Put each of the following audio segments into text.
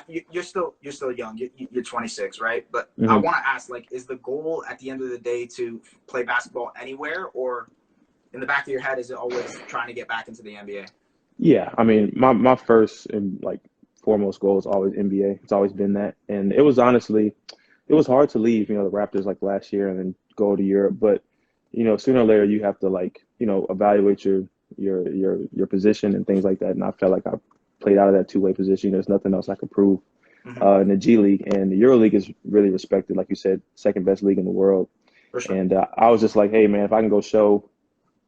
You're still young. You're 26, right? But I Hmm. want to ask, like, is the goal at the end of the day to play basketball anywhere, or in the back of your head, is it always trying to get back into the NBA? Yeah, I mean, my first and like foremost goal is always NBA. It's always been that, and it was honestly, it was hard to leave, the Raptors like last year and then go to Europe. But sooner or later you have to like evaluate your position and things like that. And I felt like I played out of that two-way position. There's nothing else I could prove Hmm. in the G League, and the EuroLeague is really respected, like you said, second best league in the world. For sure. And I was just like, hey man, if I can go show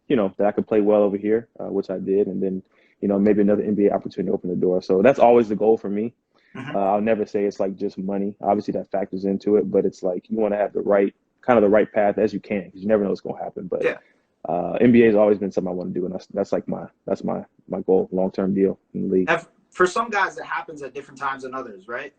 that I could play well over here, which I did, and then maybe another NBA opportunity to open the door. So that's always the goal for me. Hmm. I'll never say it's like just money. Obviously, that factors into it, but it's like you want to have the right path as you can, because you never know what's going to happen. But Yeah. NBA has always been something I want to do, and that's like my goal, long term deal in the league. And for some guys, it happens at different times than others, right?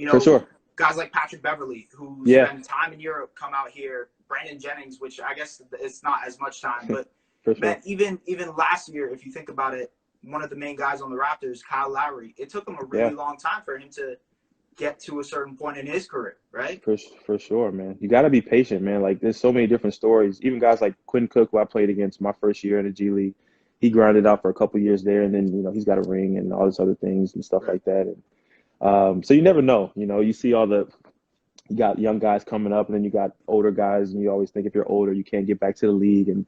For sure. Guys like Patrick Beverly, who Yeah, spend time in Europe, come out here. Brandon Jennings, which I guess it's not as much time, but for man, sure. even last year, if you think about it, one of the main guys on the Raptors, Kyle Lowry, it took him a really Yeah, long time for him to get to a certain point in his career, right? for sure, man. You got to be patient, man. Like there's so many different stories. Even guys like Quinn Cook, who I played against my first year in the G League, he grinded out for a couple years there, and then he's got a ring and all this other things and stuff Right. like that. And so you never know. You see you got young guys coming up, and then you got older guys, and you always think if you're older, you can't get back to the league. And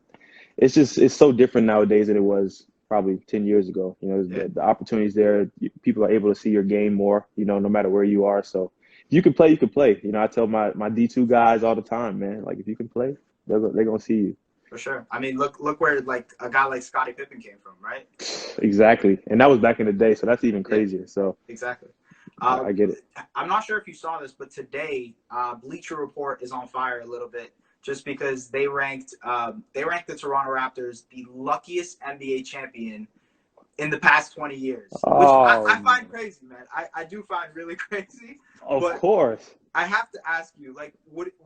it's so different nowadays than it was probably 10 years ago. Yeah. The opportunities there, people are able to see your game more, no matter where you are. So if you can play, you can play. I tell my D2 guys all the time, man, like if you can play, they're going to see you. For sure. I mean, look where like a guy like Scottie Pippen came from, right? Exactly. And that was back in the day. So that's even Yeah, crazier. So exactly. I get it. I'm not sure if you saw this, but today, Bleacher Report is on fire a little bit just because they ranked the Toronto Raptors the luckiest NBA champion in the past 20 years, which I Oh, find crazy, man. I do find really crazy, of but course. I have to ask you, like,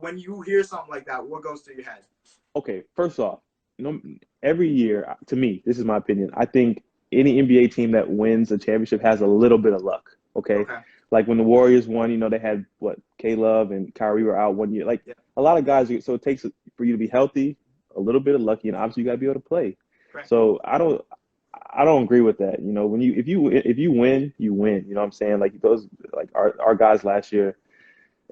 when you hear something like that, what goes through your head? Okay, first off, every year, to me, this is my opinion. I think any NBA team that wins a championship has a little bit of luck. Okay, Okay. like when the Warriors won, they had what K-Love and Kyrie were out one year. Like Yeah. a lot of guys, so it takes for you to be healthy, a little bit of lucky, and obviously you got to be able to play. Right. So I don't agree with that. When if you win, you win. You know what I'm saying? Like those, like our guys last year,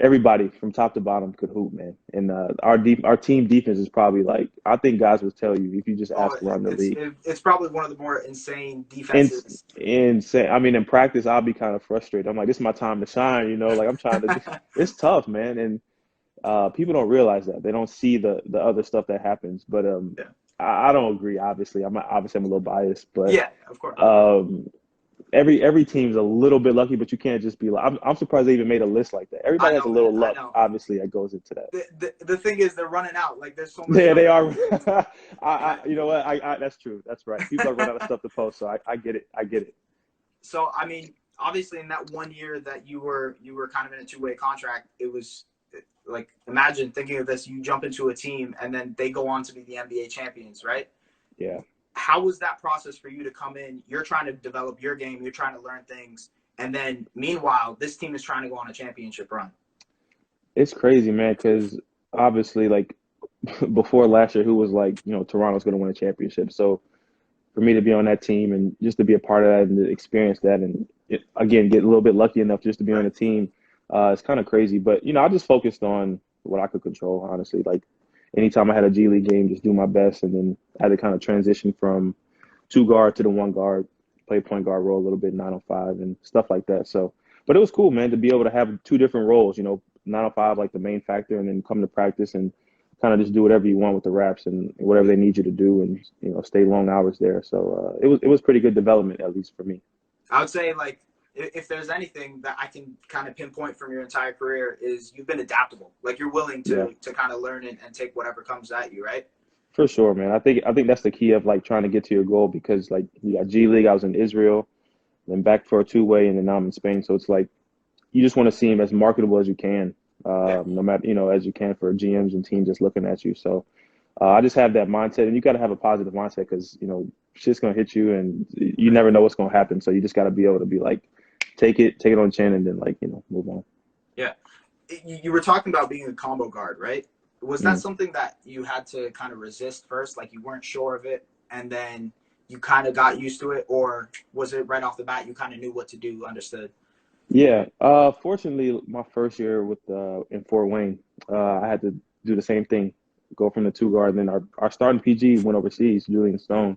everybody from top to bottom could hoop, man. And our team defense is probably like, I think guys will tell you if you just Oh, ask around the league. it's probably one of the more insane And defenses. insane. I mean, in practice, I'll be kind of frustrated. I'm like, this is my time to shine. Like I'm trying to. It's tough, man, and people don't realize that. They don't see the other stuff that happens. But Yeah. I don't agree. Obviously, I'm a little biased, but Yeah, of course. um, every team's a little bit lucky, but you can't just be like. I'm surprised they even made a list like that. I Everybody has a know, man. little I luck, know. obviously, that goes into that. The thing is, they're running out. Like, there's so much Yeah, stuff they to are. post, You know what? That's true. That's right. People are running out of stuff to post, so I get it. I get it. So, I mean, obviously, in that one year that you were kind of in a two-way contract, it was like, imagine thinking of this: you jump into a team, and then they go on to be the NBA champions, right? Yeah. How was that process for you to come in? You're trying to develop your game. You're trying to learn things, and then meanwhile, this team is trying to go on a championship run. It's crazy, man, because obviously, like before last year, who was like, Toronto's going to win a championship. So for me to be on that team and just to be a part of that and to experience that and again get a little bit lucky enough just to be on Right. the team, it's kind of crazy. But I just focused on what I could control, honestly. Like anytime I had a G League game, just do my best, and then I had to kind of transition from two guard to the one guard, play point guard role a little bit, 905 and stuff like that. So, but it was cool, man, to be able to have two different roles. 905 like the main factor, and then come to practice and kind of just do whatever you want with the Raps and whatever they need you to do, and stay long hours there. So it was pretty good development, at least for me. I would say, like, if there's anything that I can kind of pinpoint from your entire career is you've been adaptable. Like, you're willing Yeah, to kind of learn and take whatever comes at you, right? for sure, man. I think that's the key of like trying to get to your goal, because like you got G League, I was in Israel, then back for a two-way, and then now I'm in Spain. So it's like you just want to seem as marketable as you can, Yeah. no matter as you can for GMs and teams just looking at you. So I just have that mindset, and you got to have a positive mindset because shit's gonna hit you, and you never know what's gonna happen. So you just got to be able to be like take it on chin, and then like move on. Yeah. You were talking about being a combo guard, right? Was that Mm. something that you had to kind of resist first, like you weren't sure of it, and then you kind of got used to it, or was it right off the bat you kind of knew what to do, understood? Yeah. Fortunately, my first year with in Fort Wayne, I had to do the same thing, go from the two guard, and then our starting PG went overseas, Julian Stone,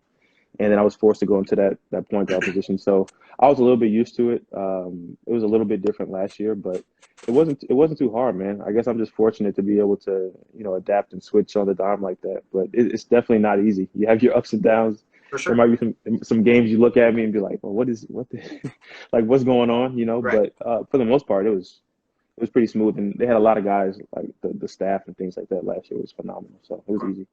and then I was forced to go into that point guard position. So I was a little bit used to it. It was a little bit different last year, but it wasn't too hard, man. I guess I'm just fortunate to be able to adapt and switch on the dime like that. But it's definitely not easy. You have your ups and downs. For There sure. might be some games you look at me and be like, well, what the like what's going on, Right. But for the most part, it was pretty smooth, and they had a lot of guys like the staff and things like that last year was phenomenal. So it was easy.